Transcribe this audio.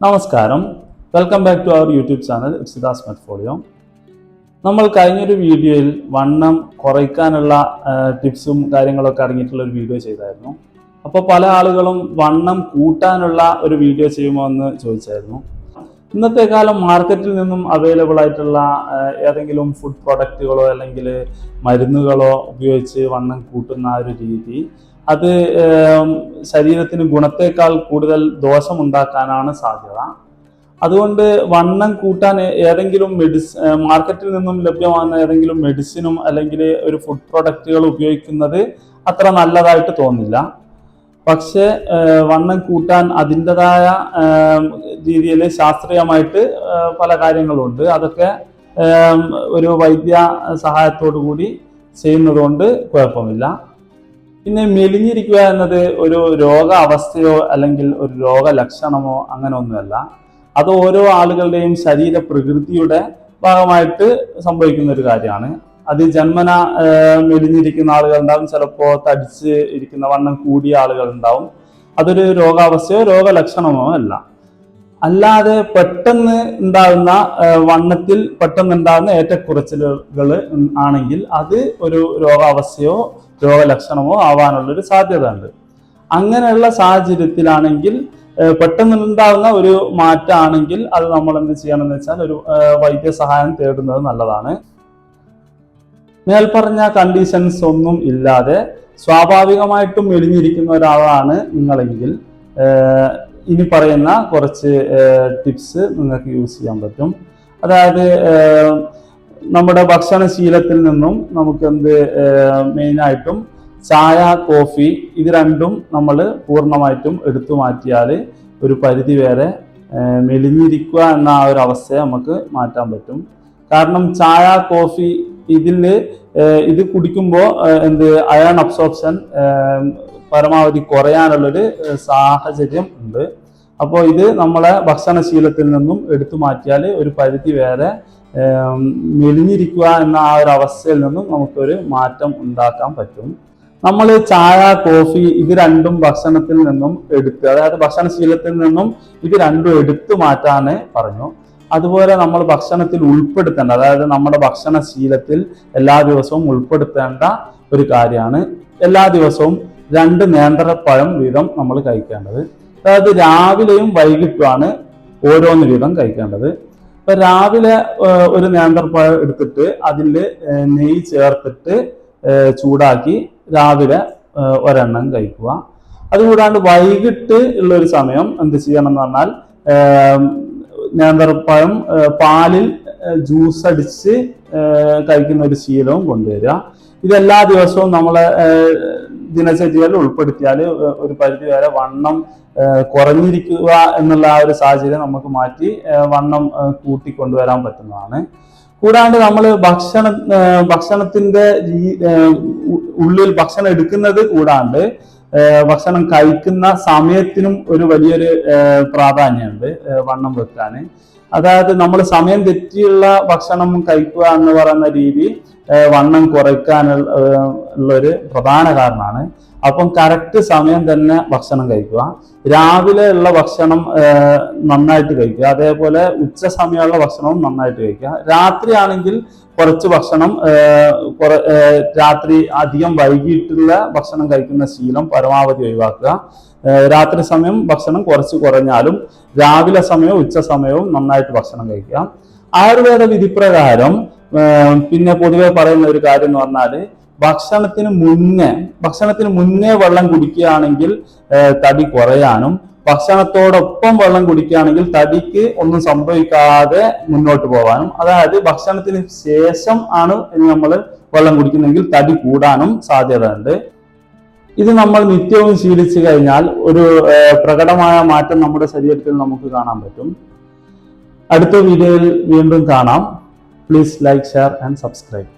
നമസ്കാരം, welcome back to our YouTube channel ഇപ്സിദാസ് മെറ്റ്ഫോളിയോ. നമ്മൾ കഴിഞ്ഞൊരു വീഡിയോയിൽ വണ്ണം കുറയ്ക്കാനുള്ള ടിപ്സും കാര്യങ്ങളൊക്കെ അടങ്ങിയിട്ടുള്ള ഒരു വീഡിയോ ചെയ്തായിരുന്നു. അപ്പോൾ പല ആളുകളും വണ്ണം കൂട്ടാനുള്ള ഒരു വീഡിയോ ചെയ്യുമോ എന്ന് ചോദിച്ചായിരുന്നു. ഇന്നത്തെ കാലം മാർക്കറ്റിൽ നിന്നും അവൈലബിൾ ആയിട്ടുള്ള ഏതെങ്കിലും ഫുഡ് പ്രൊഡക്റ്റുകളോ അല്ലെങ്കിൽ മരുന്നുകളോ ഉപയോഗിച്ച് വണ്ണം കൂട്ടുന്ന ഒരു രീതി അത് ശരീരത്തിന് ഗുണത്തേക്കാൾ കൂടുതൽ ദോഷമുണ്ടാക്കാനാണ് സാധ്യത. അതുകൊണ്ട് വണ്ണം കൂട്ടാൻ ഏതെങ്കിലും മാർക്കറ്റിൽ നിന്നും ലഭ്യമാകുന്ന ഏതെങ്കിലും മെഡിസിനും അല്ലെങ്കിൽ ഒരു ഫുഡ് പ്രൊഡക്റ്റുകൾ ഉപയോഗിക്കുന്നത് അത്ര നല്ലതായിട്ട് തോന്നില്ല. പക്ഷേ വണ്ണം കൂട്ടാൻ അതിൻ്റെതായ രീതിയിൽ ശാസ്ത്രീയമായിട്ട് പല കാര്യങ്ങളുണ്ട്. അതൊക്കെ ഒരു വൈദ്യ സഹായത്തോടു കൂടി ചെയ്യുന്നതുകൊണ്ട് കുഴപ്പമില്ല. പിന്നെ മെലിഞ്ഞിരിക്കുക എന്നത് ഒരു രോഗാവസ്ഥയോ അല്ലെങ്കിൽ ഒരു രോഗലക്ഷണമോ അങ്ങനെ ഒന്നുമല്ല. അത് ഓരോ ആളുകളുടെയും ശരീര പ്രകൃതിയുടെ ഭാഗമായിട്ട് സംഭവിക്കുന്ന ഒരു കാര്യമാണ്. അത് ജന്മന മെലിഞ്ഞിരിക്കുന്ന ആളുകളുണ്ടാവും, ചിലപ്പോൾ തടിച്ച് ഇരിക്കുന്ന വണ്ണം കൂടിയ ആളുകളുണ്ടാവും. അതൊരു രോഗാവസ്ഥയോ രോഗലക്ഷണമോ അല്ല. അല്ലാതെ പെട്ടെന്ന് ഉണ്ടാകുന്ന വണ്ണത്തിൽ പെട്ടെന്ന് ഉണ്ടാകുന്ന ഏറ്റക്കുറച്ചിലുകൾ ആണെങ്കിൽ അത് ഒരു രോഗാവസ്ഥയോ രോഗലക്ഷണമോ ആവാനുള്ളൊരു സാധ്യത ഉണ്ട്. അങ്ങനെയുള്ള സാഹചര്യത്തിലാണെങ്കിൽ പെട്ടെന്ന് ഉണ്ടാകുന്ന ഒരു മാറ്റമാണെങ്കിൽ അത് നമ്മൾ എന്ത് ചെയ്യണമെന്ന് വെച്ചാൽ ഒരു വൈദ്യസഹായം തേടുന്നത് നല്ലതാണ്. മേൽപ്പറഞ്ഞ കണ്ടീഷൻസ് ഒന്നും ഇല്ലാതെ സ്വാഭാവികമായിട്ടും മെലിഞ്ഞിരിക്കുന്ന ഒരാളാണ് നിങ്ങളെങ്കിൽ ഇനി പറയുന്ന കുറച്ച് ടിപ്സ് നിങ്ങൾക്ക് യൂസ് ചെയ്യാൻ പറ്റും. അതായത് നമ്മുടെ ഭക്ഷണശീലത്തിൽ നിന്നും നമുക്ക് മെയിനായിട്ടും ചായ, കോഫി ഇത് രണ്ടും നമ്മൾ പൂർണ്ണമായിട്ടും എടുത്തു മാറ്റിയാൽ ഒരു പരിധി വരെ മെലിഞ്ഞിരിക്കുക എന്ന ആ ഒരു അവസ്ഥയെ നമുക്ക് മാറ്റാൻ പറ്റും. കാരണം ചായ, കോഫി ഇത് കുടിക്കുമ്പോൾ അയൺ അബ്സോർപ്ഷൻ പരമാവധി കുറയാനുള്ളൊരു സാഹചര്യം ഉണ്ട്. അപ്പോൾ ഇത് നമ്മളെ ഭക്ഷണശീലത്തിൽ നിന്നും എടുത്തു മാറ്റിയാൽ ഒരു പരിധി വരെ മെലിഞ്ഞിരിക്കുക എന്ന ആ ഒരു അവസ്ഥയിൽ നിന്നും നമുക്കൊരു മാറ്റം ഉണ്ടാക്കാൻ പറ്റും. നമ്മൾ ചായ, കോഫി ഇത് രണ്ടും ഭക്ഷണത്തിൽ നിന്നും അതായത് ഭക്ഷണശീലത്തിൽ നിന്നും ഇത് രണ്ടും എടുത്തു മാറ്റാന് പറഞ്ഞു. അതുപോലെ നമ്മൾ ഭക്ഷണത്തിൽ ഉൾപ്പെടുത്തേണ്ട, അതായത് നമ്മുടെ ഭക്ഷണശീലത്തിൽ എല്ലാ ദിവസവും ഉൾപ്പെടുത്തേണ്ട ഒരു കാര്യമാണ് എല്ലാ ദിവസവും 2 നേന്ത്രപ്പഴം വീതം നമ്മൾ കഴിക്കേണ്ടത്. അതായത് രാവിലെയും വൈകിട്ടുമാണ് ഓരോന്ന് വീതം കഴിക്കേണ്ടത്. ഇപ്പൊ രാവിലെ ഒരു നേന്ത്രപ്പഴം എടുത്തിട്ട് അതിൽ നെയ്യ് ചേർത്തിട്ട് ചൂടാക്കി രാവിലെ ഒരെണ്ണം കഴിക്കുക. അതുകൂടാണ്ട് വൈകിട്ട് ഉള്ളൊരു സമയം എന്ത് ചെയ്യണം എന്ന് പറഞ്ഞാൽ നേന്ത്രപ്പഴം പാലിൽ ജ്യൂസ് അടിച്ച് കഴിക്കുന്ന ഒരു ശീലവും കൊണ്ടുവരിക. ഇതെല്ലാ ദിവസവും നമ്മളെ ദിനചര്യയിൽ ഉൾപ്പെടുത്തിയാൽ ഒരു പരിധി വരെ വണ്ണം കുറഞ്ഞിരിക്കുക എന്നുള്ള ആ ഒരു സാഹചര്യം നമുക്ക് മാറ്റി വണ്ണം കൂട്ടിക്കൊണ്ടുവരാൻ പറ്റുന്നതാണ്. കൂടാണ്ട് നമ്മൾ ഭക്ഷണത്തിന്റെ ഉള്ളിൽ ഭക്ഷണം എടുക്കുന്നത് കൂടാണ്ട് ഭക്ഷണം കഴിക്കുന്ന സമയത്തിനും ഒരു വലിയൊരു പ്രാധാന്യമുണ്ട് വണ്ണം വെക്കാൻ. അതായത് നമ്മൾ സമയം തെറ്റിയുള്ള ഭക്ഷണം കഴിക്കുക എന്ന് പറയുന്ന രീതി വണ്ണം കുറയ്ക്കാനുള്ളൊരു പ്രധാന കാരണമാണ്. അപ്പം കറക്റ്റ് സമയം തന്നെ ഭക്ഷണം കഴിക്കുക. രാവിലെ ഉള്ള ഭക്ഷണം നന്നായിട്ട് കഴിക്കുക. അതേപോലെ ഉച്ച സമയമുള്ള ഭക്ഷണവും നന്നായിട്ട് കഴിക്കുക. രാത്രി ആണെങ്കിൽ കുറച്ച് ഭക്ഷണം രാത്രി അധികം വൈകിട്ടുള്ള ഭക്ഷണം കഴിക്കുന്ന ശീലം പരമാവധി ഒഴിവാക്കുക. രാത്രി സമയം ഭക്ഷണം കുറച്ച് കുറഞ്ഞാലും രാവിലെ സമയവും ഉച്ച സമയവും നന്നായിട്ട് ഭക്ഷണം കഴിക്കുക. ആയുർവേദ വിധിപ്രകാരം പിന്നെ പൊതുവെ പറയുന്ന ഒരു കാര്യം എന്ന് പറഞ്ഞാൽ ഭക്ഷണത്തിന് മുന്നേ വെള്ളം കുടിക്കുകയാണെങ്കിൽ തടി കുറയാനും ഭക്ഷണത്തോടൊപ്പം വെള്ളം കുടിക്കുകയാണെങ്കിൽ തടിക്ക് ഒന്നും സംഭവിക്കാതെ മുന്നോട്ട് പോകാനും, അതായത് ഭക്ഷണത്തിന് ശേഷം ആണ് നമ്മൾ വെള്ളം കുടിക്കുന്നെങ്കിൽ തടി കൂടാനും സാധ്യത ഉണ്ട്. ഇത് നമ്മൾ നിത്യവും ശീലിച്ചു കഴിഞ്ഞാൽ ഒരു പ്രകടമായ മാറ്റം നമ്മുടെ ശരീരത്തിൽ നമുക്ക് കാണാൻ പറ്റും. അടുത്ത വീഡിയോയിൽ വീണ്ടും കാണാം. Please like, share and subscribe.